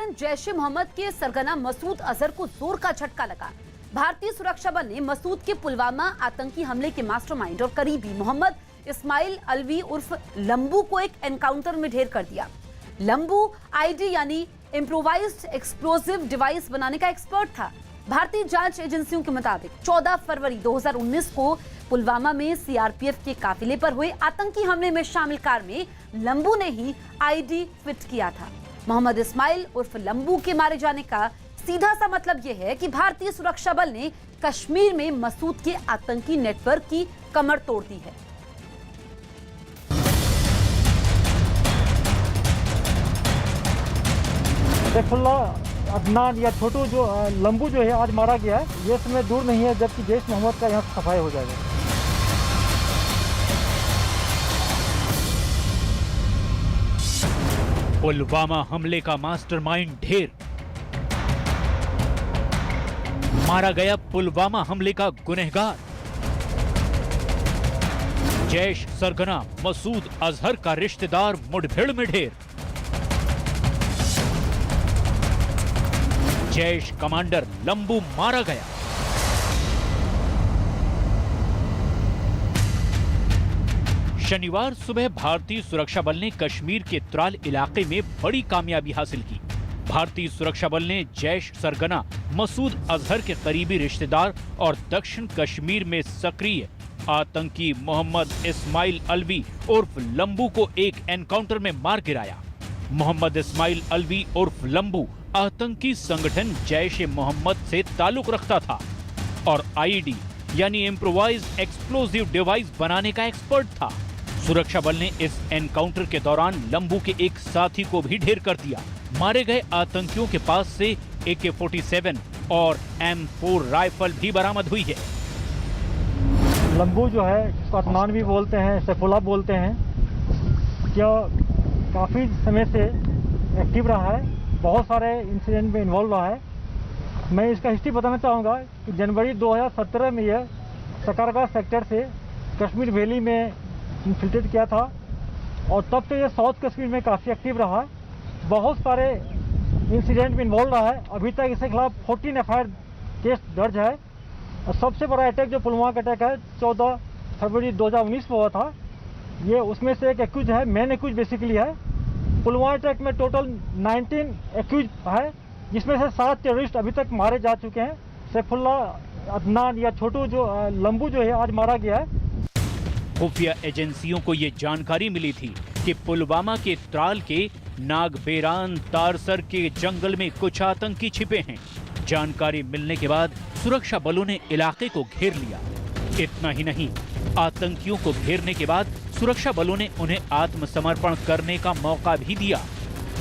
कारण जैश ए मोहम्मद के सरगना मसूद अजहर को जोर का झटका लगा। भारतीय सुरक्षा बल ने मसूद के पुलवामा आतंकी हमले के मास्टरमाइंड और करीबी मोहम्मद इस्माइल अलवी उर्फ लंबू को एक एनकाउंटर में ढेर कर दिया। लंबू आईडी यानी इम्प्रोवाइज्ड एक्सप्लोजिव डिवाइस बनाने का एक्सपर्ट था। भारतीय जांच एजेंसियों के मुताबिक 14 फरवरी 2019 को पुलवामा में सीआरपीएफ के काफिले पर हुए आतंकी हमले में शामिल कार में लंबू ने ही आईडी फिट किया था। मोहम्मद इस्माइल उर्फ लंबू के मारे जाने का सीधा सा मतलब यह है कि भारतीय सुरक्षा बल ने कश्मीर में मसूद के आतंकी नेटवर्क की कमर तोड़ दी है। सैफुल्लाह अदनान या छोटू जो लंबू जो है आज मारा गया है, ये समय दूर नहीं है जबकि जैश मोहम्मद का यहाँ सफाई हो जाएगा। पुलवामा हमले का मास्टरमाइंड ढेर, मारा गया पुलवामा हमले का गुनहगार। जैश सरगना मसूद अजहर का रिश्तेदार मुठभेड़ में ढेर। जैश कमांडर लंबू मारा गया। शनिवार सुबह भारतीय सुरक्षा बल ने कश्मीर के त्राल इलाके में बड़ी कामयाबी हासिल की। भारतीय सुरक्षा बल ने जैश सरगना मसूद अजहर के करीबी रिश्तेदार और दक्षिण कश्मीर में सक्रिय आतंकी मोहम्मद इस्माइल अलवी उर्फ लंबू को एक एनकाउंटर में मार गिराया। मोहम्मद इस्माइल अलवी उर्फ लंबू आतंकी संगठन जैश ए मोहम्मद से ताल्लुक रखता था और आईडी यानी इम्प्रोवाइज्ड एक्सप्लोजिव डिवाइस बनाने का एक्सपर्ट था। सुरक्षा बल ने इस एनकाउंटर के दौरान लंबू के एक साथी को भी ढेर कर दिया। मारे गए आतंकियों के पास से AK-47 और M4 राइफल भी बरामद हुई है। लंबू जो है, जिसको अदनान भी बोलते हैं, सैफुल्लाह बोलते हैं, क्या काफ़ी समय से एक्टिव रहा है, बहुत सारे इंसिडेंट में इन्वॉल्व रहा है। मैं इसका हिस्ट्री बताना चाहूँगा कि जनवरी 2017 में यह सकरगा सेक्टर से कश्मीर वैली में इन्फिल्ट्रेट किया था और तब से यह साउथ कश्मीर में काफ़ी एक्टिव रहा है। बहुत सारे इंसिडेंट में इन्वॉल्व रहा है। अभी तक इसके खिलाफ 14 FIR केस दर्ज है। और सबसे बड़ा अटैक जो पुलवामा का अटैक है 14 फरवरी 2019 में हुआ था, ये उसमें से एक एक्यूज है, मेन एक्यूज बेसिकली है। पुलवामा अटैक में टोटल 19 एक्यूज है, जिसमें से 7 टेररिस्ट अभी तक मारे जा चुके हैं। सैफुल्लाह अदनान या छोटू जो लंबू जो है आज मारा गया है। खुफिया एजेंसियों को ये जानकारी मिली थी कि पुलवामा के त्राल के नागबेरान तारसर के जंगल में कुछ आतंकी छिपे हैं। जानकारी मिलने के बाद सुरक्षा बलों ने इलाके को घेर लिया। इतना ही नहीं, आतंकियों को घेरने के बाद सुरक्षा बलों ने उन्हें आत्मसमर्पण करने का मौका भी दिया,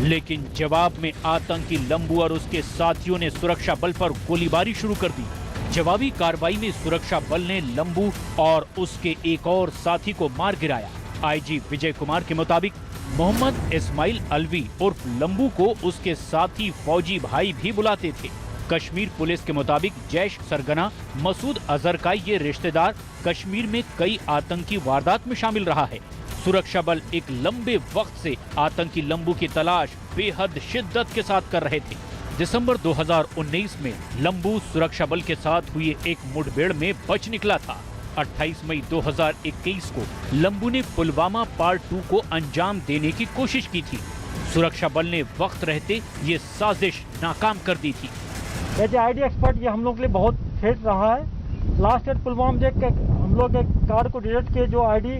लेकिन जवाब में आतंकी लंबू और उसके साथियों ने सुरक्षा बल पर गोलीबारी शुरू कर दी। जवाबी कार्रवाई में सुरक्षा बल ने लंबू और उसके एक और साथी को मार गिराया। आईजी विजय कुमार के मुताबिक मोहम्मद इस्माइल अलवी उर्फ लंबू को उसके साथी फौजी भाई भी बुलाते थे। कश्मीर पुलिस के मुताबिक जैश सरगना मसूद अजहर का ये रिश्तेदार कश्मीर में कई आतंकी वारदात में शामिल रहा है। सुरक्षा बल एक लंबे वक्त से आतंकी लंबू की तलाश बेहद शिद्दत के साथ कर रहे थे। दिसंबर 2019 में लंबू सुरक्षा बल के साथ हुई एक मुठभेड़ में बच निकला था। 28 मई 2021 को लंबू ने पुलवामा पार्ट 2 को अंजाम देने की कोशिश की थी। सुरक्षा बल ने वक्त रहते ये साजिश नाकाम कर दी थी। एज आईडी एक्सपर्ट ये हम लोग के लिए बहुत थ्रेट रहा है। लास्ट ईयर पुलवामा में हम लोग एक कार को डिटेक्ट किए जो आईडी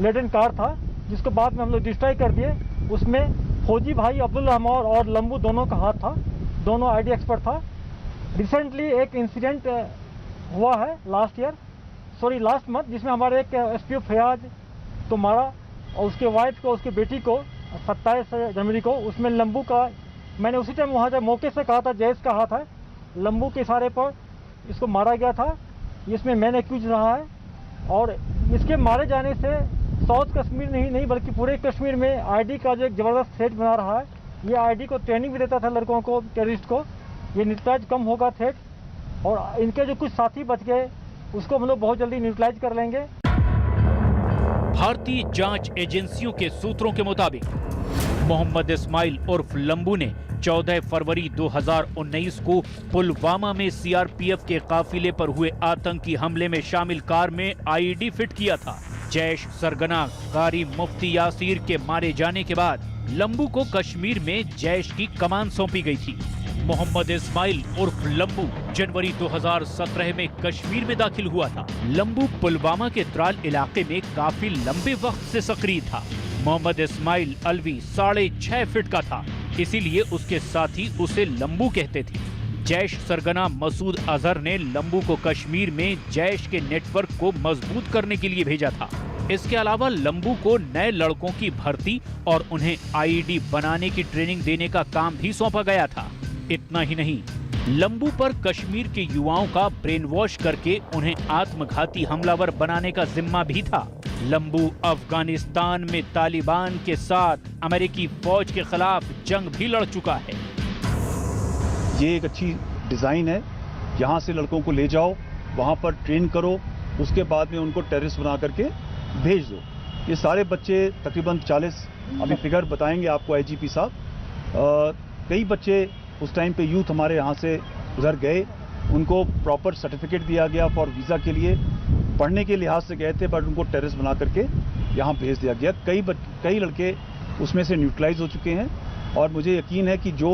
लेडन कार था, जिसको बाद में हम लोग डिस्ट्रॉय कर दिए। उसमें फौजी भाई अब्दुल रहमान और लंबू दोनों का हाथ था, दोनों आईडी एक्सपर्ट था। रिसेंटली एक इंसिडेंट हुआ है लास्ट मंथ, जिसमें हमारे एक SPO फयाज को मारा और उसके वाइफ को, उसकी बेटी को 27 जनवरी को। उसमें लंबू का, मैंने उसी टाइम वहाँ जब मौके से कहा था जैश का हाथ है, लंबू के इशारे पर इसको मारा गया था। इसमें मैन एक्यूज रहा है और इसके मारे जाने से साउथ कश्मीर नहीं बल्कि पूरे कश्मीर में आईडी का जो एक ज़बरदस्त थ्रेट बना रहा है। ये आईडी को ट्रेनिंग भी देता था लड़कों को, टेररिस्ट को। ये न्यूट्रलाइज कम होगा थ्रेट, और इनके जो कुछ साथी बच गए उसको हम लोग बहुत जल्दी न्यूट्रलाइज कर लेंगे। भारतीय जांच एजेंसियों के सूत्रों के मुताबिक मोहम्मद इस्माइल उर्फ लंबू ने 14 फरवरी 2019 को पुलवामा में सीआरपीएफ के काफिले पर हुए आतंकी हमले में शामिल कार में आईईडी फिट किया था। जैश सरगना कारी मुफ्ती यासीर के मारे जाने के बाद लंबू को कश्मीर में जैश की कमान सौंपी गई थी। मोहम्मद इस्माइल उर्फ लंबू जनवरी 2017 में कश्मीर में दाखिल हुआ था। लंबू पुलवामा के त्राल इलाके में काफी लंबे वक्त से सक्रिय था। मोहम्मद इस्माइल अलवी 6.5 फीट का था, इसीलिए उसके साथी उसे लंबू कहते थे। जैश सरगना मसूद अजहर ने लंबू को कश्मीर में जैश के नेटवर्क को मजबूत करने के लिए भेजा था। इसके अलावा लंबू को नए लड़कों की भर्ती और उन्हें आईईडी बनाने की ट्रेनिंग देने का काम भी सौंपा गया था। इतना ही नहीं, लंबू पर कश्मीर के युवाओं का ब्रेन वॉश करके उन्हें आत्मघाती हमलावर बनाने का जिम्मा भी था। लंबू अफगानिस्तान में तालिबान के साथ अमेरिकी फौज के खिलाफ जंग भी लड़ चुका है। ये एक अच्छी डिजाइन है। यहाँ से लड़कों को ले जाओ, वहाँ पर ट्रेन करो, उसके बाद में उनको टेररिस्ट बना करके भेज दो। ये सारे बच्चे तकरीबन 40, अभी फिगर बताएंगे आपको आईजीपी साहब। कई बच्चे उस टाइम पे यूथ हमारे यहाँ से उधर गए, उनको प्रॉपर सर्टिफिकेट दिया गया फॉर वीज़ा के लिए, पढ़ने के लिहाज से गए थे, बट उनको टेररिस्ट बना करके यहाँ भेज दिया गया। कई लड़के उसमें से न्यूट्रलाइज हो चुके हैं और मुझे यकीन है कि जो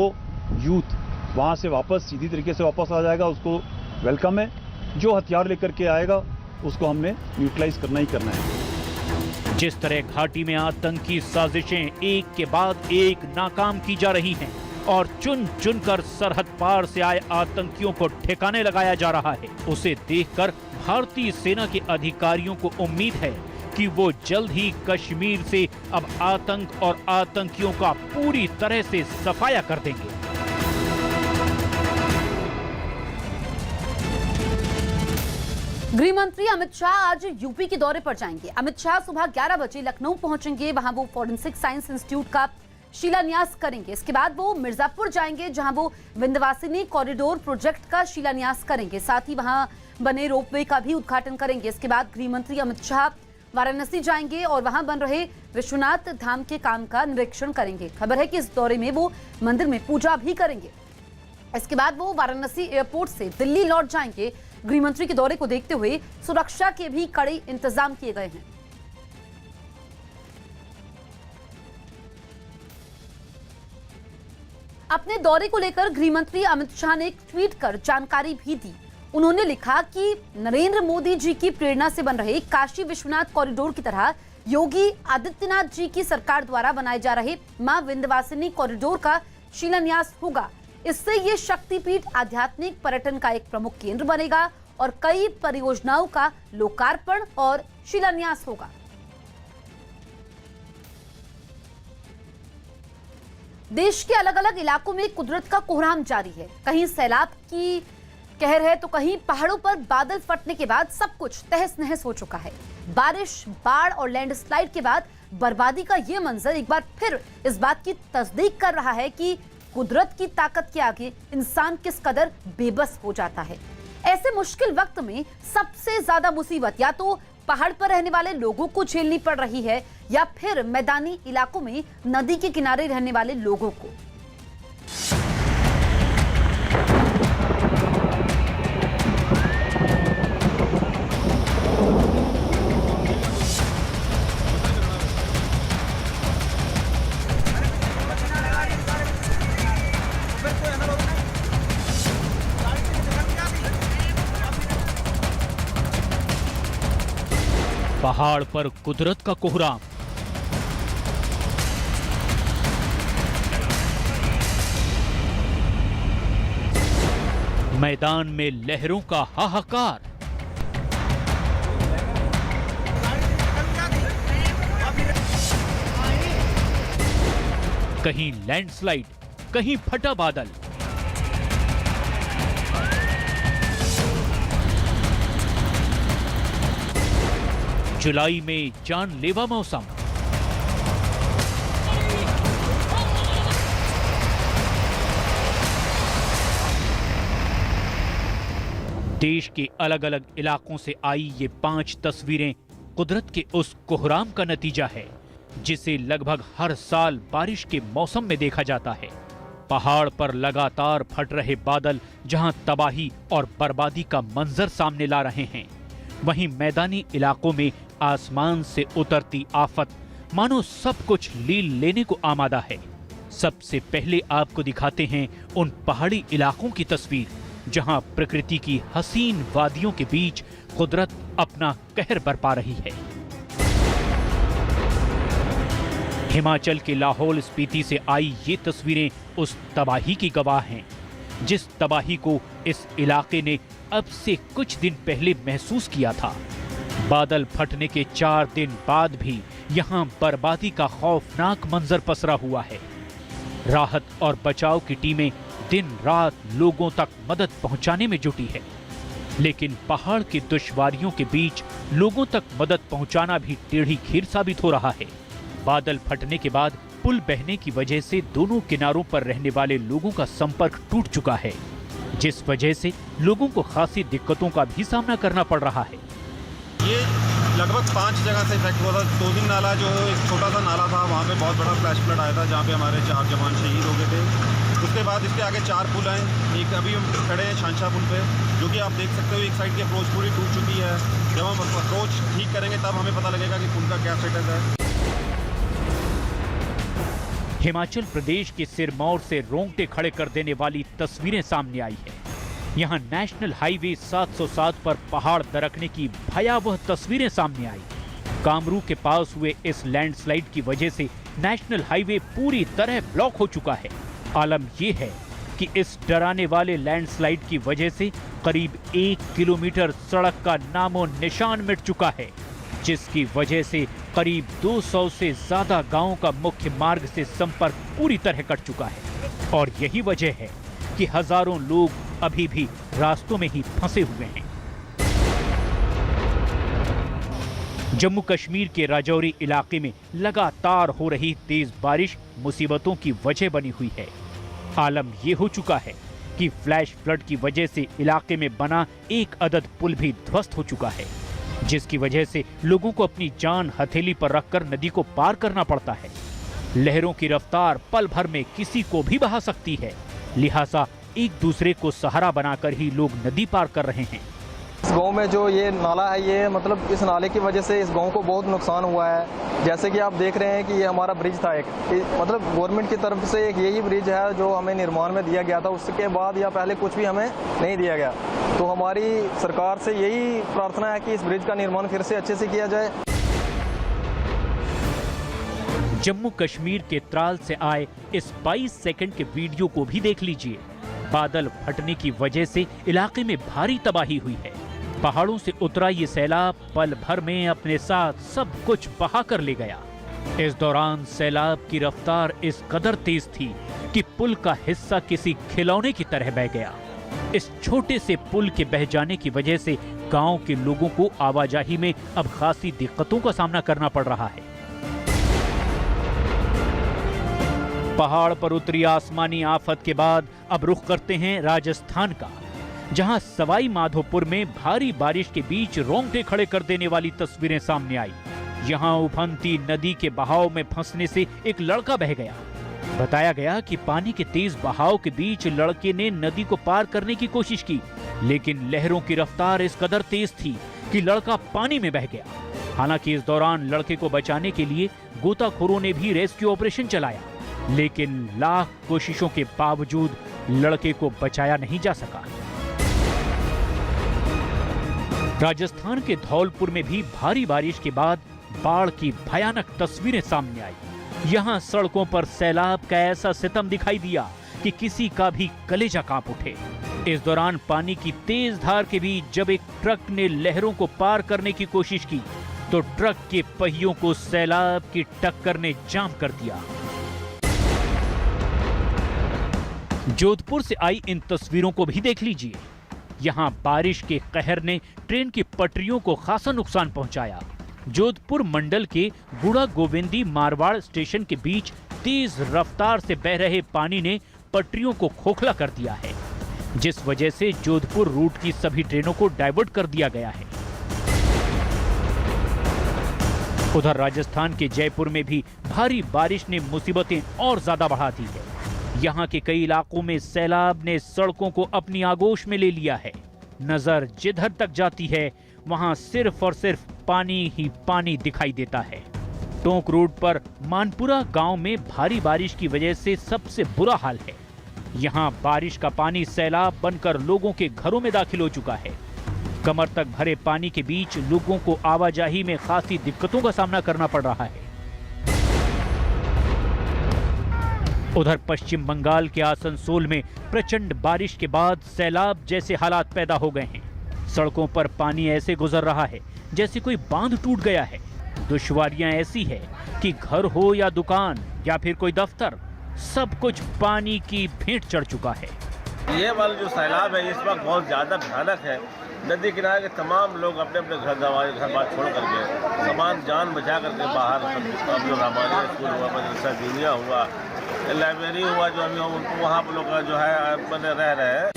यूथ वहाँ से वापस सीधी तरीके से वापस आ जाएगा उसको वेलकम है। जो हथियार लेकर के आएगा उसको हमने न्यूट्रलाइज करना ही करना है। जिस तरह घाटी में आतंकी साजिशें एक के बाद एक नाकाम की जा रही हैं और चुन चुनकर सरहद पार से आए आतंकियों को ठिकाने लगाया जा रहा है, उसे देखकर भारतीय सेना के अधिकारियों को उम्मीद है कि वो जल्द ही कश्मीर से अब आतंक और आतंकियों का पूरी तरह से सफाया कर देंगे। गृह मंत्री अमित शाह आज यूपी के दौरे पर जाएंगे। अमित शाह सुबह 11 बजे लखनऊ पहुंचेंगे। वहां वो फॉरेंसिक साइंस इंस्टीट्यूट का शिलान्यास करेंगे। इसके बाद वो मिर्जापुर जाएंगे, जहां वो विंध्यवासिनी कॉरिडोर प्रोजेक्ट का शिलान्यास करेंगे। साथ ही वहां बने रोपवे का भी उद्घाटन करेंगे। इसके बाद गृह मंत्री अमित शाह वाराणसी जाएंगे और वहां बन रहे विश्वनाथ धाम के काम का निरीक्षण करेंगे। खबर है कि इस दौरे में वो मंदिर में पूजा भी करेंगे। इसके बाद वो वाराणसी एयरपोर्ट से दिल्ली लौट जाएंगे। गृह मंत्री के दौरे को देखते हुए सुरक्षा के भी कड़े इंतजाम किए गए हैं। अपने दौरे को लेकर गृह मंत्री अमित शाह ने एक ट्वीट कर जानकारी भी दी। उन्होंने लिखा कि नरेंद्र मोदी जी की प्रेरणा से बन रहे काशी विश्वनाथ कॉरिडोर की तरह योगी आदित्यनाथ जी की सरकार द्वारा बनाए जा रहे मां विंध्यवासिनी कॉरिडोर का शिलान्यास होगा। इससे ये शक्तिपीठ आध्यात्मिक पर्यटन का एक प्रमुख केंद्र बनेगा और कई परियोजनाओं का लोकार्पण और शिलान्यास होगा। देश के अलग अलग इलाकों में कुदरत का कोहराम जारी है। कहीं सैलाब की कहर है तो कहीं पहाड़ों पर बादल फटने के बाद सब कुछ तहस नहस हो चुका है। बारिश, बाढ़ और लैंडस्लाइड के बाद बर्बादी का ये मंजर एक बार फिर इस बात की तस्दीक कर रहा है कि कुदरत की ताकत के आगे इंसान किस कदर बेबस हो जाता है। ऐसे मुश्किल वक्त में सबसे ज्यादा मुसीबत या तो पहाड़ पर रहने वाले लोगों को झेलनी पड़ रही है या फिर मैदानी इलाकों में नदी के किनारे रहने वाले लोगों को। पहाड़ पर कुदरत का कोहराम, मैदान में लहरों का हाहाकार, कहीं लैंडस्लाइड, कहीं फटा बादल। जुलाई में जानलेवा मौसम। देश के अलग अलग इलाकों से आई ये 5 तस्वीरें कुदरत के उस कोहराम का नतीजा है जिसे लगभग हर साल बारिश के मौसम में देखा जाता है। पहाड़ पर लगातार फट रहे बादल जहां तबाही और बर्बादी का मंजर सामने ला रहे हैं, वहीं मैदानी इलाकों में आसमान से उतरती आफत मानो सब कुछ लील लेने को आमादा है। सबसे पहले आपको दिखाते हैं उन पहाड़ी इलाकों की तस्वीर जहां प्रकृति की हसीन वादियों के बीच कुदरत अपना कहर बरपा रही है। हिमाचल के लाहौल स्पीति से आई ये तस्वीरें उस तबाही की गवाह हैं, जिस तबाही को इस इलाके ने अब से कुछ दिन पहले महसूस किया था। बादल फटने के 4 दिन बाद भी यहाँ बर्बादी का खौफनाक मंजर पसरा हुआ है। राहत और बचाव की टीमें दिन रात लोगों तक मदद पहुंचाने में जुटी है, लेकिन पहाड़ की दुश्वारियों के बीच लोगों तक मदद पहुंचाना भी टेढ़ी खीर साबित हो रहा है। बादल फटने के बाद पुल बहने की वजह से दोनों किनारों पर रहने वाले लोगों का संपर्क टूट चुका है, जिस वजह से लोगों को खासी दिक्कतों का भी सामना करना पड़ रहा है। ये लगभग 5 जगह से इफेक्ट हुआ था। तोबिन नाला जो एक छोटा सा नाला था, वहाँ पे बहुत बड़ा फ्लैश फ्लड आया था, जहाँ पे हमारे 4 जवान शहीद हो गए थे। उसके बाद इसके आगे 4 पुल हैं। एक अभी हम खड़े हैं छांछा पुल पे, जो कि आप देख सकते हो एक साइड की अप्रोच पूरी टूट चुकी है। जब हम अप्रोच ठीक करेंगे तब हमें पता लगेगा कि पुल का क्या स्टेटस है। हिमाचल प्रदेश के सिरमौर से रोंगटे खड़े कर देने वाली तस्वीरें सामने आई है। यहाँ नेशनल हाईवे 707 पर पहाड़ दरकने की भयावह तस्वीरें सामने आई। कामरू के पास हुए इस लैंडस्लाइड की वजह से नेशनल हाईवे पूरी तरह ब्लॉक हो चुका है। आलम यह है कि इस डराने वाले लैंडस्लाइड की वजह से करीब 1 किलोमीटर सड़क का नामो निशान मिट चुका है, जिसकी वजह से करीब 200 से ज्यादा गांवों का मुख्य मार्ग से संपर्क पूरी तरह कट चुका है। और यही वजह है कि हजारों लोग अभी भी रास्तों में ही फंसे हुए हैं। जम्मू कश्मीर के राजौरी इलाके में लगातार हो रही तेज बारिश मुसीबतों की वजह बनी हुई है। आलम यह हो चुका है कि फ्लैश फ्लड की वजह से इलाके में बना एक अदद पुल भी ध्वस्त हो चुका है, जिसकी वजह से लोगों को अपनी जान हथेली पर रखकर नदी को पार करना पड़ता है। लहरों की रफ्तार पल भर में किसी को भी बहा सकती है, लिहाजा एक दूसरे को सहारा बनाकर ही लोग नदी पार कर रहे हैं। इस गांव में जो ये नाला है, ये मतलब इस नाले की वजह से इस गांव को बहुत नुकसान हुआ है। जैसे कि आप देख रहे हैं कि ये हमारा ब्रिज था एक, मतलब गवर्नमेंट की तरफ से एक यही ब्रिज है जो हमें निर्माण में दिया गया था। उसके बाद या पहले कुछ भी हमें नहीं दिया गया। तो हमारी सरकार से यही प्रार्थना है कि इस ब्रिज का निर्माण फिर से अच्छे से किया जाए। जम्मू कश्मीर के त्राल से आए इस 22 सेकंड के वीडियो को भी देख लीजिए। बादल फटने की वजह से इलाके में भारी तबाही हुई है। पहाड़ों से उतरा ये सैलाब पल भर में अपने साथ सब कुछ बहा कर ले गया। इस दौरान सैलाब की रफ्तार इस कदर तेज थी कि पुल का हिस्सा किसी खिलौने की तरह बह गया। इस छोटे से पुल के बह जाने की वजह से गांव के लोगों को आवाजाही में अब खासी दिक्कतों का सामना करना पड़ रहा है। पहाड़ पर उतरी आसमानी आफत के बाद अब रुख करते हैं राजस्थान का, जहां सवाई माधोपुर में भारी बारिश के बीच रोंगटे खड़े कर देने वाली तस्वीरें सामने आई। यहां उफनती नदी के बहाव में फंसने से एक लड़का बह गया। बताया गया कि पानी के तेज बहाव के बीच लड़के ने नदी को पार करने की कोशिश की, लेकिन लहरों की रफ्तार इस कदर तेज थी कि लड़का पानी में बह गया। हालांकि इस दौरान लड़के को बचाने के लिए गोताखोरों ने भी रेस्क्यू ऑपरेशन चलाया, लेकिन लाख कोशिशों के बावजूद लड़के को बचाया नहीं जा सका। राजस्थान के धौलपुर में भी भारी बारिश के बाद बाढ़ की भयानक तस्वीरें सामने आई। यहाँ सड़कों पर सैलाब का ऐसा सितम दिखाई दिया कि किसी का भी कलेजा कांप उठे। इस दौरान पानी की तेज धार के बीच जब एक ट्रक ने लहरों को पार करने की कोशिश की, तो ट्रक के पहियों को सैलाब की टक्कर ने जाम कर दिया। जोधपुर से आई इन तस्वीरों को भी देख लीजिए। यहाँ बारिश के कहर ने ट्रेन की पटरियों को खासा नुकसान पहुंचाया। जोधपुर मंडल के गुड़ा गोविंदी मारवाड़ स्टेशन के बीच तेज रफ्तार से बह रहे पानी ने पटरियों को खोखला कर दिया है, जिस वजह से जोधपुर रूट की सभी ट्रेनों को डाइवर्ट कर दिया गया है। उधर राजस्थान के जयपुर में भी भारी बारिश ने मुसीबतें और ज्यादा बढ़ा दी है। यहाँ के कई इलाकों में सैलाब ने सड़कों को अपनी आगोश में ले लिया है। नजर जिधर तक जाती है वहाँ सिर्फ और सिर्फ पानी ही पानी दिखाई देता है। टोंक रोड पर मानपुरा गांव में भारी बारिश की वजह से सबसे बुरा हाल है। यहाँ बारिश का पानी सैलाब बनकर लोगों के घरों में दाखिल हो चुका है। कमर तक भरे पानी के बीच लोगों को आवाजाही में खासी दिक्कतों का सामना करना पड़ रहा है। उधर पश्चिम बंगाल के आसनसोल में प्रचंड बारिश के बाद सैलाब जैसे हालात पैदा हो गए हैं। सड़कों पर पानी ऐसे गुजर रहा है जैसे कोई बांध टूट गया है। दुश्वारियां ऐसी है कि घर हो या दुकान या फिर कोई दफ्तर, सब कुछ पानी की भेंट चढ़ चुका है। ये वाला जो सैलाब है इस वक्त बहुत ज़्यादा भयानक है। नदी किनारे के तमाम लोग अपने अपने घर बार छोड़ करके सामान जान बचा करके बाहर, अब जो रामायण स्कूल हुआ, मदरसा दीनिया हुआ, लाइब्रेरी हुआ, जो अभी उनको वहाँ पर लोग जो है बने रह रहे हैं।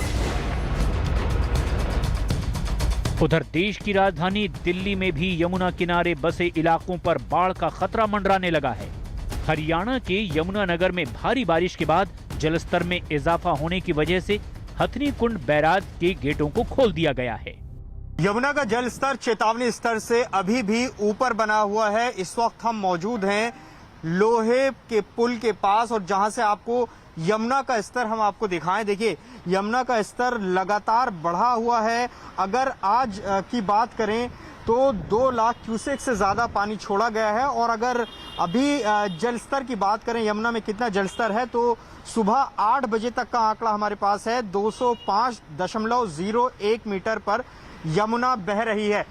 उधर देश की राजधानी दिल्ली में भी यमुना किनारे बसे इलाकों पर बाढ़ का खतरा मंडराने लगा है। हरियाणा के यमुनानगर में भारी बारिश के बाद जलस्तर में इजाफा होने की वजह से हथनी कुंड बैराज के गेटों को खोल दिया गया है। यमुना का जल स्तर चेतावनी स्तर से अभी भी ऊपर बना हुआ है। इस वक्त हम मौजूद हैं लोहे के पुल के पास और जहां से आपको यमुना का स्तर हम आपको दिखाएं। देखिए, यमुना का स्तर लगातार बढ़ा हुआ है। अगर आज की बात करें तो 2 लाख क्यूसेक से ज्यादा पानी छोड़ा गया है और अगर अभी जल स्तर की बात करें यमुना में कितना जल स्तर है तो सुबह 8 बजे तक का आंकड़ा हमारे पास है। 205.01 मीटर पर यमुना बह रही है।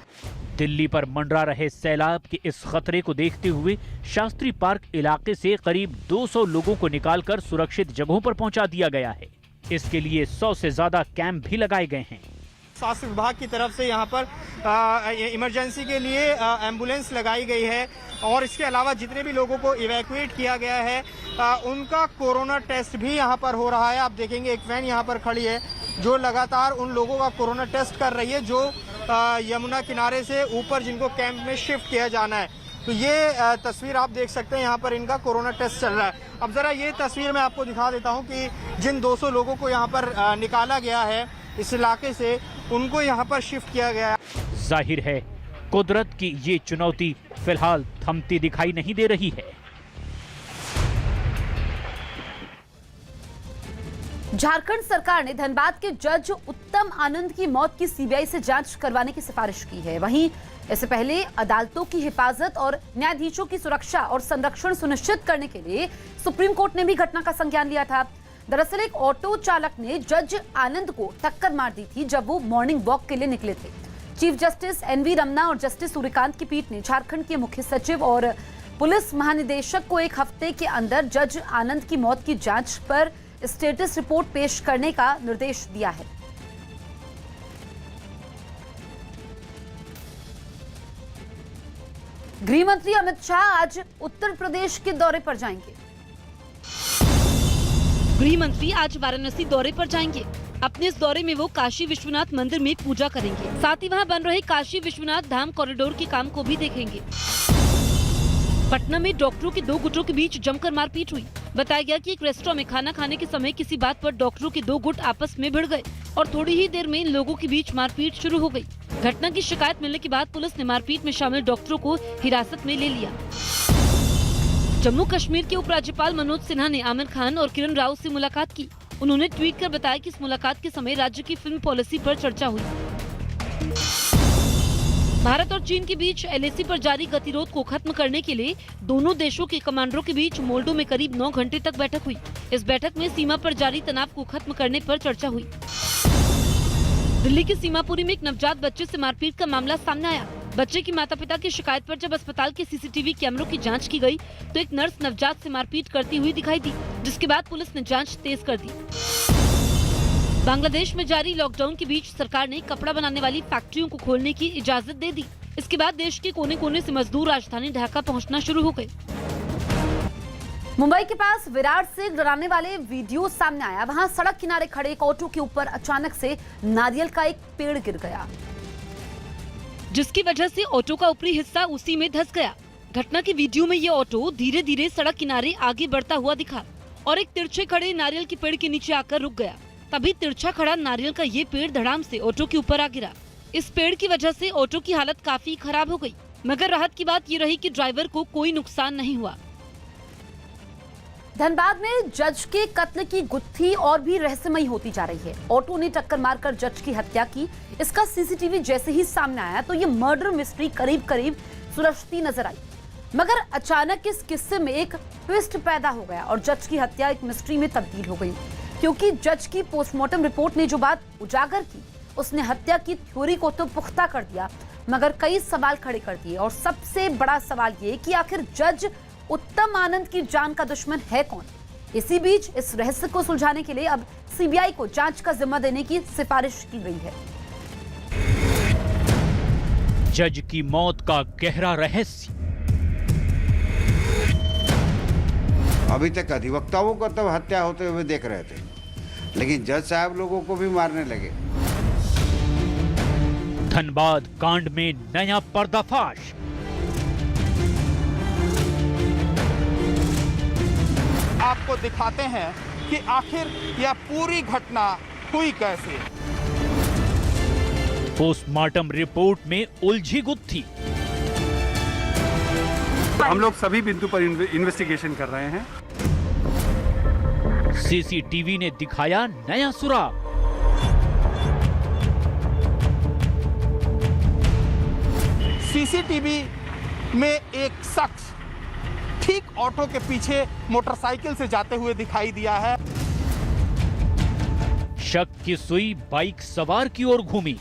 दिल्ली पर मंडरा रहे सैलाब के इस खतरे को देखते हुए शास्त्री पार्क इलाके से करीब 200 लोगों को निकालकर सुरक्षित जगहों पर पहुंचा दिया गया है। इसके लिए 100 से ज्यादा कैंप भी लगाए गए हैं। स्वास्थ्य विभाग की तरफ से यहाँ पर इमरजेंसी के लिए एम्बुलेंस लगाई गई है और इसके अलावा जितने भी लोगों को इवैक्यूएट किया गया है उनका कोरोना टेस्ट भी यहाँ पर हो रहा है। आप देखेंगे एक वैन यहाँ पर खड़ी है जो लगातार उन लोगों का कोरोना टेस्ट कर रही है जो यमुना किनारे से ऊपर जिनको कैंप में शिफ्ट किया जाना है। तो ये तस्वीर आप देख सकते हैं, यहाँ पर इनका कोरोना टेस्ट चल रहा है। अब जरा ये तस्वीर मैं आपको दिखा देता हूँ कि जिन 200 लोगों को यहाँ पर निकाला गया है इस इलाके से, उनको यहाँ पर शिफ्ट किया गया है। जाहिर है कुदरत की ये चुनौती फिलहाल थमती दिखाई नहीं दे रही है। झारखंड सरकार ने धनबाद के जज उत्तम आनंद की मौत की सीबीआई से जांच करवाने की सिफारिश की है। वहीं इससे पहले अदालतों की हिफाजत और न्यायाधीशों की सुरक्षा और संरक्षण सुनिश्चित करने के लिए सुप्रीम कोर्ट ने भी घटना का संज्ञान लिया था। दरअसल एक ऑटो चालक ने जज आनंद को टक्कर मार दी थी जब वो मॉर्निंग वॉक के लिए निकले थे। चीफ जस्टिस एनवी रमना और जस्टिस सूर्यकांत की पीठ ने झारखंड के मुख्य सचिव और पुलिस महानिदेशक को 1 हफ्ते के अंदर जज आनंद की मौत की जांच पर स्टेटस रिपोर्ट पेश करने का निर्देश दिया है। गृह मंत्री अमित शाह आज उत्तर प्रदेश के दौरे पर जाएंगे। गृह मंत्री आज वाराणसी दौरे पर जाएंगे। अपने इस दौरे में वो काशी विश्वनाथ मंदिर में पूजा करेंगे। साथ ही वहां बन रहे काशी विश्वनाथ धाम कॉरिडोर के काम को भी देखेंगे। पटना में डॉक्टरों के 2 गुटों के बीच जमकर मारपीट हुई। बताया गया कि एक रेस्टोरेंट में खाना खाने के समय किसी बात पर डॉक्टरों के 2 गुट आपस में भिड़ गए और थोड़ी ही देर में इन लोगों के बीच मारपीट शुरू हो गई। घटना की शिकायत मिलने के बाद पुलिस ने मारपीट में शामिल डॉक्टरों को हिरासत में ले लिया। जम्मू कश्मीर के उपराज्यपाल मनोज सिन्हा ने आमिर खान और किरण राव से मुलाकात की। उन्होंने ट्वीट कर बताया कि इस मुलाकात के समय राज्य की फिल्म पॉलिसी पर चर्चा हुई। भारत और चीन के बीच एलएसी पर जारी गतिरोध को खत्म करने के लिए दोनों देशों के कमांडरों के बीच मोल्डो में करीब 9 घंटे तक बैठक हुई। इस बैठक में सीमा पर जारी तनाव को खत्म करने पर चर्चा हुई। दिल्ली की सीमापुरी में एक नवजात बच्चे से मारपीट का मामला सामने आया। बच्चे की माता पिता की शिकायत पर जब अस्पताल के सीसीटीवी कैमरों की जांच की गई तो एक नर्स नवजात से मारपीट करती हुई दिखाई दी, जिसके बाद पुलिस ने जांच तेज कर दी। बांग्लादेश में जारी लॉकडाउन के बीच सरकार ने कपड़ा बनाने वाली फैक्ट्रियों को खोलने की इजाजत दे दी। इसके बाद देश के कोने कोने से मजदूर राजधानी ढाका पहुंचना शुरू हो गए। मुंबई के पास विरार से डराने वाले वीडियो सामने आया। वहां सड़क किनारे खड़े एक ऑटो के ऊपर अचानक से नारियल का एक पेड़ गिर गया, जिसकी वजह से ऑटो का ऊपरी हिस्सा उसी में धंस गया। घटना की वीडियो में ये ऑटो धीरे धीरे सड़क किनारे आगे बढ़ता हुआ दिखा और एक तिरछे खड़े नारियल के पेड़ के नीचे आकर रुक गया। तभी तिरछा खड़ा नारियल का ये पेड़ धड़ाम से ऑटो के ऊपर आ गिरा। इस पेड़ की वजह से ऑटो की हालत काफी खराब हो गई, मगर राहत की बात ये रही कि ड्राइवर को कोई नुकसान नहीं हुआ। धनबाद में जज के कत्ल की गुत्थी और भी रहस्यमयी होती जा रही है। ऑटो ने टक्कर मारकर जज की हत्या की। इसका सीसीटीवी जैसे ही सामने आया तो ये मर्डर मिस्ट्री करीब करीब सुलझती नजर आई, मगर अचानक इस किस्से में एक ट्विस्ट पैदा हो गया और जज की हत्या एक मिस्ट्री में तब्दील हो गई, क्योंकि जज की पोस्टमार्टम रिपोर्ट ने जो बात उजागर की उसने हत्या की थ्योरी को तो पुख्ता कर दिया, मगर कई सवाल खड़े कर दिए। और सबसे बड़ा सवाल ये कि आखिर जज उत्तम आनंद की जान का दुश्मन है कौन। इसी बीच इस रहस्य को सुलझाने के लिए अब सीबीआई को जांच का जिम्मा देने की सिफारिश की गई है। जज की मौत का गहरा रहस्य। अभी तक अधिवक्ताओं को तब हत्या होते हुए देख रहे थे, लेकिन जज साहब लोगों को भी मारने लगे। धनबाद कांड में नया पर्दाफाश। आपको दिखाते हैं कि आखिर यह पूरी घटना हुई कैसे। पोस्टमार्टम रिपोर्ट में उलझी गुत्थी। हम लोग सभी बिंदु पर इन्वेस्टिगेशन कर रहे हैं। सीसीटीवी ने दिखाया नया सुराग। सीसीटीवी में एक शख्स ठीक ऑटो के पीछे मोटरसाइकिल से जाते हुए दिखाई दिया है। शक की सुई बाइक सवार की ओर घूमी।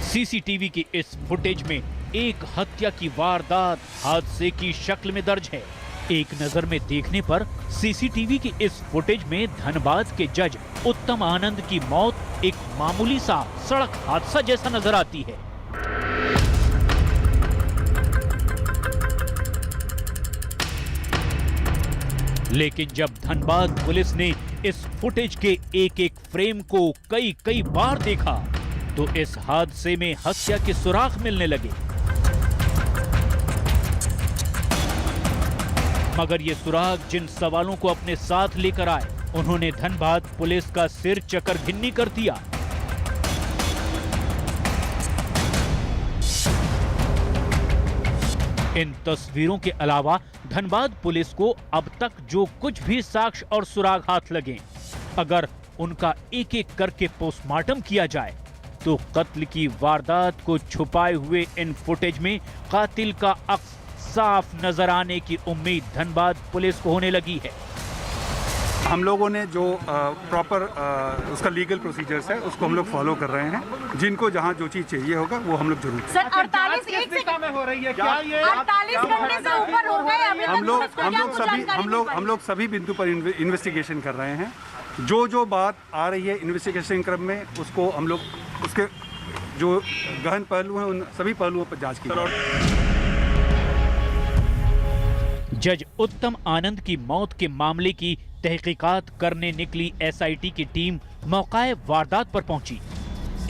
सीसीटीवी की इस फुटेज में एक हत्या की वारदात हादसे की शक्ल में दर्ज है। एक नजर में देखने पर सीसीटीवी की इस फुटेज में धनबाद के जज उत्तम आनंद की मौत एक मामूली सा सड़क हादसा जैसा नजर आती है। लेकिन जब धनबाद पुलिस ने इस फुटेज के एक एक फ्रेम को कई बार देखा तो इस हादसे में हत्या के सुराग मिलने लगे। मगर ये सुराग जिन सवालों को अपने साथ लेकर आए, उन्होंने धनबाद पुलिस का सिर चकरघिन्नी कर दिया। इन तस्वीरों के अलावा धनबाद पुलिस को अब तक जो कुछ भी साक्ष्य और सुराग हाथ लगे, अगर उनका एक एक करके पोस्टमार्टम किया जाए तो कत्ल की वारदात को छुपाए हुए इन फुटेज में कातिल का अक्स साफ नजर आने की उम्मीद धनबाद पुलिस को होने लगी है। हम लोगों ने जो प्रॉपर उसका लीगल प्रोसीजर्स है उसको हम लोग फॉलो कर रहे हैं। जिनको जहां जो चीज चाहिए होगा वो हम लोग जरूर सर 48 में हो रही है क्या ये 48 घंटे से ऊपर हो गए अभी तक हम लोग सभी बिंदु पर इन्वेस्टिगेशन कर रहे हैं। जो बात आ रही है इन्वेस्टिगेशन क्रम में उसको हम लोग उसके जो गहन पहलू हैं उन सभी पहलुओं पर जांच की जाएगी। जज उत्तम आनंद की मौत के मामले की तहकीकात करने निकली एसआईटी की टीम मौकाए वारदात पर पहुंची।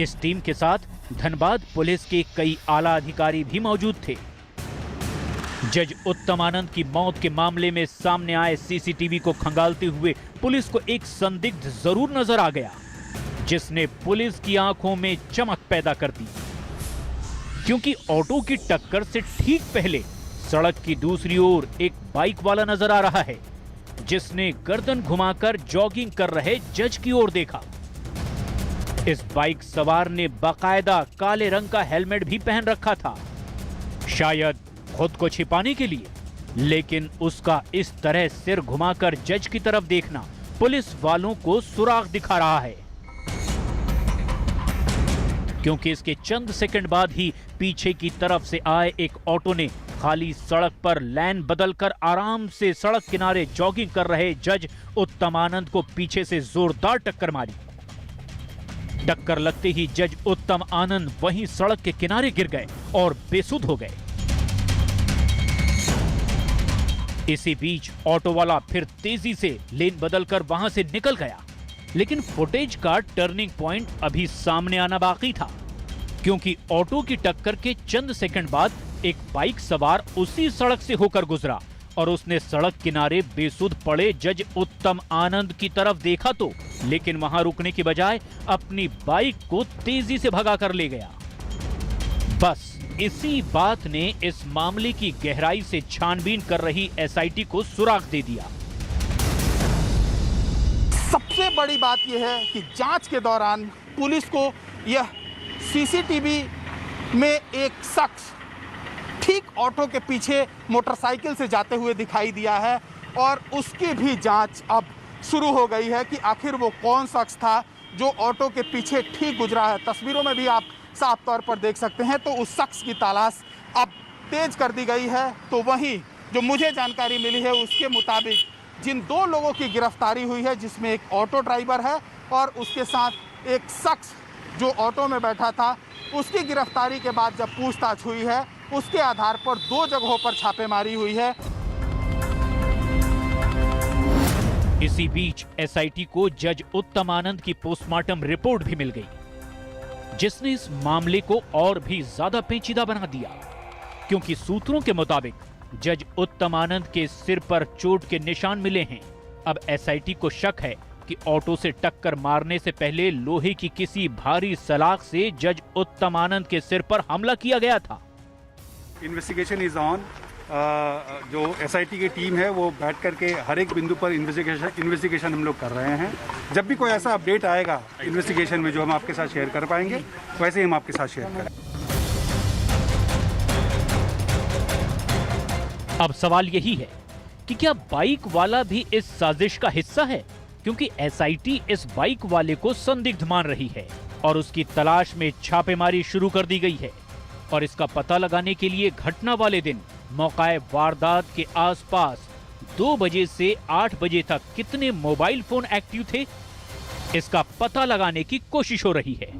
इस टीम के साथ धनबाद पुलिस के कई आला अधिकारी भी मौजूद थे। जज उत्तम आनंद की मौत के मामले में सामने आए सीसीटीवी को खंगालते हुए पुलिस को एक संदिग्ध जरूर नजर आ गया, जिसने पुलिस की आंखों में चमक पैदा कर दी, क्योंकि ऑटो की टक्कर से ठीक पहले सड़क की दूसरी ओर एक बाइक वाला नजर आ रहा है, जिसने गर्दन घुमाकर जॉगिंग कर रहे जज की ओर देखा। इस बाइक सवार ने बाकायदा काले रंग का हेलमेट भी पहन रखा था, शायद खुद को छिपाने के लिए, लेकिन उसका इस तरह सिर घुमाकर जज की तरफ देखना पुलिस वालों को सुराग दिखा रहा है, क्योंकि इसके चंद सेकंड बाद ही पीछे की तरफ से आए एक ऑटो ने खाली सड़क पर लाइन बदलकर आराम से सड़क किनारे जॉगिंग कर रहे जज उत्तम आनंद को पीछे से जोरदार टक्कर मारी। टक्कर लगते ही जज उत्तम आनंद वहीं सड़क के किनारे गिर गए और बेसुध हो गए। इसी बीच ऑटो वाला फिर तेजी से लेन बदलकर वहां से निकल गया, लेकिन फुटेज का टर्निंग पॉइंट अभी सामने आना बाकी था, क्योंकि ऑटो की टक्कर के चंद सेकंड बाद एक बाइक सवार उसी सड़क से होकर गुजरा और उसने सड़क किनारे बेसुध पड़े जज उत्तम आनंद की तरफ देखा तो, लेकिन वहां रुकने की बजाय अपनी बाइक को तेजी से भगा कर ले गया। बस इसी बात ने इस मामले की गहराई से छानबीन कर रही एसआईटी को सुराग दे दिया। सबसे बड़ी बात यह है कि जांच के दौरान पुलिस को यह सीसीटीवी में एक शख्स ठीक ऑटो के पीछे मोटरसाइकिल से जाते हुए दिखाई दिया है और उसकी भी जांच अब शुरू हो गई है कि आखिर वो कौन शख्स था जो ऑटो के पीछे ठीक गुजरा है। तस्वीरों में भी आप साफ तौर पर देख सकते हैं। तो उस शख्स की तलाश अब तेज कर दी गई है। तो वहीं जो मुझे जानकारी मिली है उसके मुताबिक जिन 2 लोगों की गिरफ्तारी हुई है, जिसमें एक ऑटो ड्राइवर है और उसके साथ एक शख्स जो ऑटो में बैठा था, उसकी गिरफ्तारी के बाद जब पूछताछ हुई है उसके आधार पर 2 जगहों पर छापेमारी हुई है। इसी बीच एसआईटी को जज उत्तम आनंद की पोस्टमार्टम रिपोर्ट भी मिल गई, जिसने इस मामले को और भी ज्यादा पेचीदा बना दिया, क्योंकि सूत्रों के मुताबिक जज उत्तम आनंद के सिर पर चोट के निशान मिले हैं। अब एसआईटी को शक है कि ऑटो से टक्कर मारने से पहले लोहे की किसी भारी सलाख से जज उत्तम आनंद के सिर पर हमला किया गया था। Investigation is on. जो एसआईटी की टीम है वो बैठ करके हर एक बिंदु पर इन्वेस्टिगेशन हम लोग कर रहे हैं। जब भी कोई ऐसा अपडेट आएगा इन्वेस्टिगेशन में जो हम आपके साथ शेयर कर पाएंगे, वैसे ही हम आपके साथ शेयर करें। अब सवाल यही है कि क्या बाइक वाला भी इस साजिश का हिस्सा है, क्योंकि एसआईटी इस बाइक वाले को संदिग्ध मान रही है और उसकी तलाश में छापेमारी शुरू कर दी गई है। और इसका पता लगाने के लिए घटना वाले दिन मौकाए वारदात के आसपास 2 बजे से 8 बजे तक कितने मोबाइल फोन एक्टिव थे, इसका पता लगाने की कोशिश हो रही है।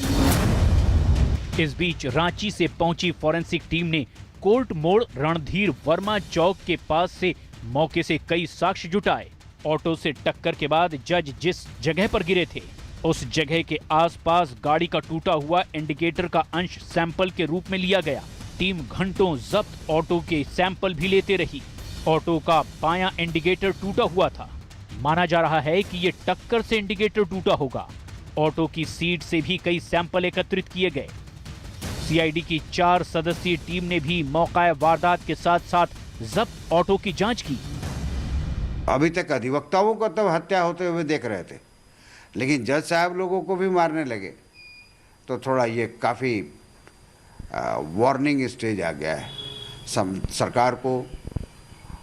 इस बीच रांची से पहुंची फॉरेंसिक टीम ने कोर्ट मोड़ रणधीर वर्मा चौक के पास से मौके से कई साक्ष्य जुटाए। ऑटो से टक्कर के बाद जज जिस जगह पर गिरे थे उस जगह के आसपास गाड़ी का टूटा हुआ इंडिकेटर का अंश सैंपल के रूप में लिया गया। टीम घंटों जब्त ऑटो के सैंपल भी लेते रही। ऑटो का बायां इंडिकेटर टूटा हुआ था। माना जा रहा है कि ये टक्कर से इंडिकेटर टूटा होगा। ऑटो की सीट से भी कई सैंपल एकत्रित किए गए। सीआईडी की 4 सदस्यीय टीम ने भी मौका वारदात के साथ साथ जब्त ऑटो की जांच की। अभी तक अधिवक्ताओं को तब हत्या होते हुए देख रहे थे, लेकिन जज साहब लोगों को भी मारने लगे तो थोड़ा ये काफ़ी वार्निंग स्टेज आ गया है। सरकार को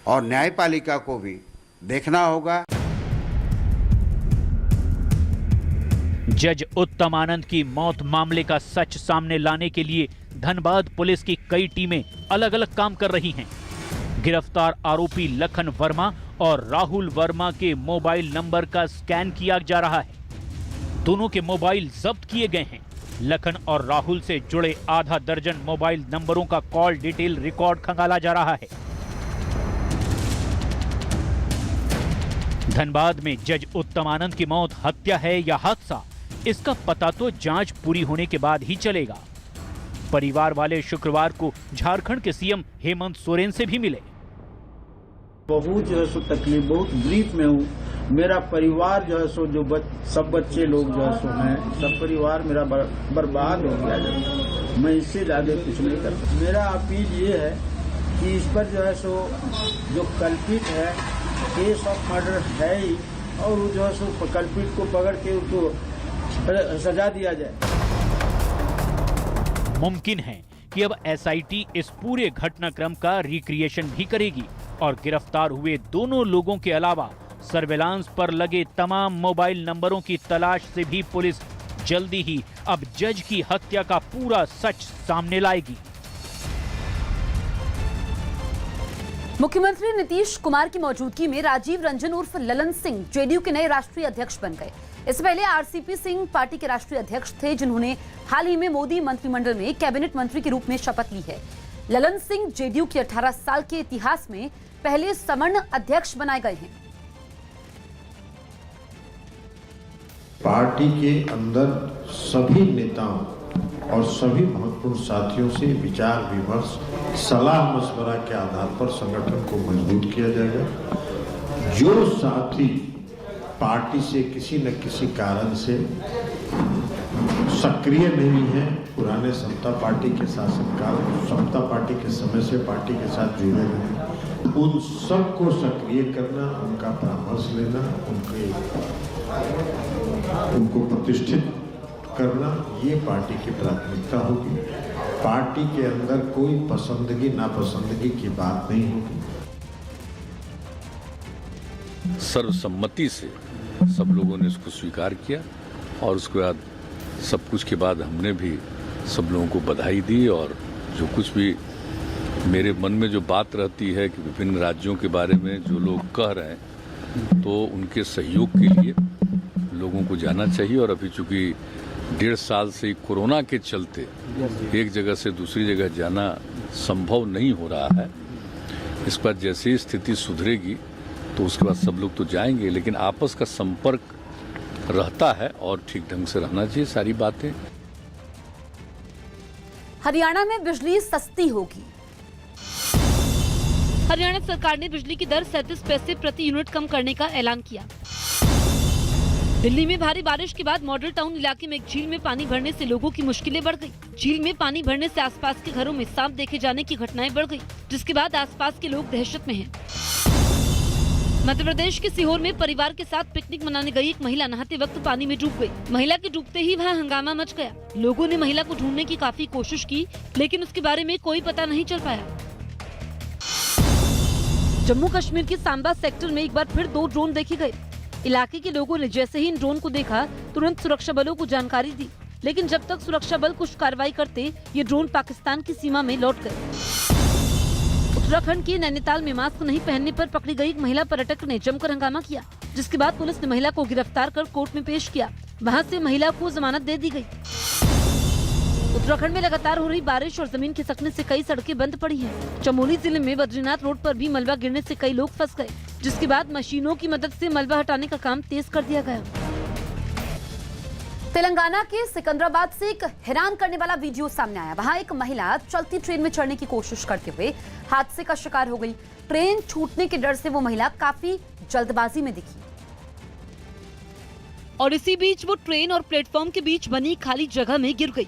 और न्यायपालिका को भी देखना होगा। जज उत्तम आनंद की मौत मामले का सच सामने लाने के लिए धनबाद पुलिस की कई टीमें अलग अलग काम कर रही हैं। गिरफ्तार आरोपी लखन वर्मा और राहुल वर्मा के मोबाइल नंबर का स्कैन किया जा रहा है। दोनों के मोबाइल जब्त किए गए हैं। लखन और राहुल से जुड़े आधा दर्जन मोबाइल नंबरों का कॉल डिटेल रिकॉर्ड खंगाला जा रहा है। धनबाद में जज उत्तम आनंद की मौत हत्या है या हादसा, इसका पता तो जांच पूरी होने के बाद ही चलेगा। परिवार वाले शुक्रवार को झारखंड के सीएम हेमंत सोरेन से भी मिले। बहुत जो है सो तकलीफ, बहुत ग्रीफ में हूँ। मेरा परिवार जो है सो सब बच्चे लोग जो है सो हैं, सब परिवार मेरा बर्बाद हो गया। मैं इससे ज्यादा कुछ नहीं कर सकता। मेरा अपील ये है कि इस पर जो है सो जो कल्पित है, केस ऑफ मर्डर है ही, और वो जो है सो कल्पित को पकड़ के उसको सजा दिया जाए। मुमकिन है कि अब एसआईटी इस पूरे घटनाक्रम का रिक्रिएशन भी करेगी और गिरफ्तार हुए दोनों लोगों के अलावा सर्विलांस पर लगे तमाम मोबाइल नंबरों की तलाश से भी पुलिस जल्दी ही अब जज की हत्या का पूरा सच सामने लाएगी। मुख्यमंत्री नीतीश कुमार की मौजूदगी में राजीव रंजन उर्फ ललन सिंह जेडीयू के नए राष्ट्रीय अध्यक्ष बन गए। इससे पहले आरसीपी सिंह पार्टी के राष्ट्रीय अध्यक्ष थे, जिन्होंने हाल ही में मोदी मंत्रिमंडल में कैबिनेट मंत्री के रूप में शपथ ली है। ललन सिंह जेडीयू के 18 साल के इतिहास में पहले सवर्ण अध्यक्ष बनाए गए हैं। पार्टी के अंदर सभी नेताओं और सभी महत्वपूर्ण साथियों से विचार विमर्श, सलाह मशवरा के आधार पर संगठन को मजबूत किया जाएगा। जो साथी पार्टी से किसी न किसी कारण से सक्रिय नहीं है, पुराने समता पार्टी के शासनकाल, समता पार्टी के समय से पार्टी के साथ जुड़े रहे, उन सबको सक्रिय करना, उनका परामर्श लेना, उनको प्रतिष्ठित करना, ये पार्टी की प्राथमिकता होगी। पार्टी के अंदर कोई पसंदगी नापसंदगी की बात नहीं होगी। सर्वसम्मति से सब लोगों ने इसको स्वीकार किया और उसके बाद सब कुछ के बाद हमने भी सब लोगों को बधाई दी। और जो कुछ भी मेरे मन में जो बात रहती है कि विभिन्न राज्यों के बारे में जो लोग कह रहे हैं, तो उनके सहयोग के लिए लोगों को जाना चाहिए। और अभी चूंकि 1.5 साल से कोरोना के चलते एक जगह से दूसरी जगह जाना संभव नहीं हो रहा है, इस पर जैसे ही स्थिति सुधरेगी तो उसके बाद सब लोग तो जाएंगे, लेकिन आपस का संपर्क रहता है और ठीक ढंग से रहना चाहिए सारी बातें। हरियाणा में बिजली सस्ती होगी। हरियाणा सरकार ने बिजली की दर 37 पैसे प्रति यूनिट कम करने का ऐलान किया। दिल्ली में भारी बारिश के बाद मॉडल टाउन इलाके में एक झील में पानी भरने से लोगों की मुश्किलें बढ़ गई। झील में पानी भरने से आसपास के घरों में सांप देखे जाने की घटनाएं बढ़ गई, जिसके बाद आसपास के लोग दहशत में हैं। मध्य प्रदेश के सीहोर में परिवार के साथ पिकनिक मनाने गई एक महिला नहाते वक्त पानी में डूब गई। महिला के डूबते ही वहां हंगामा मच गया। लोगों ने महिला को ढूंढने की काफी कोशिश की, लेकिन उसके बारे में कोई पता नहीं चल पाया। जम्मू कश्मीर के सांबा सेक्टर में एक बार फिर 2 ड्रोन देखे गए। इलाके के लोगों ने जैसे ही इन ड्रोन को देखा, तुरंत सुरक्षा बलों को जानकारी दी, लेकिन जब तक सुरक्षा बल कुछ कार्रवाई करते, ये ड्रोन पाकिस्तान की सीमा में लौट गए। उत्तराखंड के नैनीताल में मास्क नहीं पहनने पर पकड़ी गई एक महिला पर्यटक ने जमकर हंगामा किया, जिसके बाद पुलिस ने महिला को गिरफ्तार कर कोर्ट में पेश किया। वहां से महिला को जमानत दे दी गई। उत्तराखंड में लगातार हो रही बारिश और जमीन खिसकने से कई सड़कें बंद पड़ी हैं। चमोली जिले में बद्रीनाथ रोड पर भी मलबा गिरने से कई लोग फंस गए, जिसके बाद मशीनों की मदद से मलबा हटाने का काम तेज कर दिया गया। तेलंगाना के सिकंदराबाद से एक हैरान करने वाला वीडियो सामने आया। वहां एक महिला चलती ट्रेन में चढ़ने की कोशिश करते हुए हादसे का शिकार हो गई। ट्रेन छूटने के डर से वो महिला काफी जल्दबाजी में दिखी और इसी बीच वो ट्रेन और प्लेटफॉर्म के बीच बनी खाली जगह में गिर गई।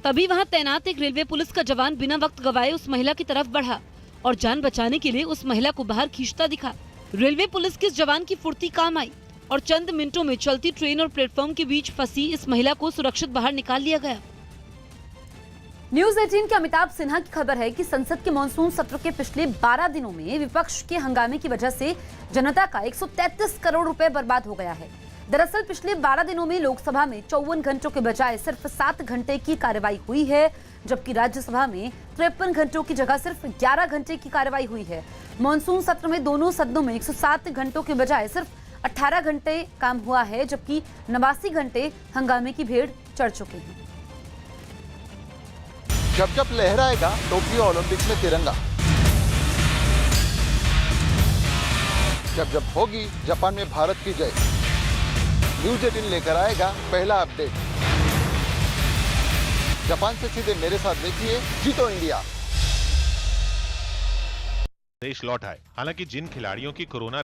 तभी वहां तैनात एक रेलवे पुलिस का जवान बिना वक्त गवाए उस महिला की तरफ बढ़ा और जान बचाने के लिए उस महिला को बाहर खींचता दिखा। रेलवे पुलिस के इस जवान की फुर्ती काम आई और चंद मिनटों में चलती ट्रेन और प्लेटफॉर्म के बीच फंसी इस महिला को सुरक्षित बाहर निकाल लिया गया। न्यूज 18 के अमिताभ सिन्हा की खबर है कि संसद के मानसून सत्र के पिछले 12 दिनों में विपक्ष के हंगामे की वजह से जनता का 133 करोड़ रुपए बर्बाद हो गया है। दरअसल पिछले 12 दिनों में लोकसभा में 54 घंटों के बजाय सिर्फ 7 घंटे की कार्रवाई हुई है, जबकि राज्यसभा में 53 घंटों की जगह सिर्फ 11 घंटे की कार्रवाई हुई है। मानसून सत्र में दोनों सदनों में 107 घंटों के बजाय सिर्फ 18 घंटे काम हुआ है, जबकि 89 घंटे हंगामे की भेड़ चढ़ चुके हैं। जब जब लहराएगा टोक्यो ओलंपिक्स में तिरंगा, जब जब होगी जापान में भारत की जय, न्यूज 18 लेकर आएगा पहला अपडेट। जापान से सीधे मेरे साथ देखिए जीतो इंडिया। देश लौट आए। हालांकि जिन खिलाड़ियों की कोरोना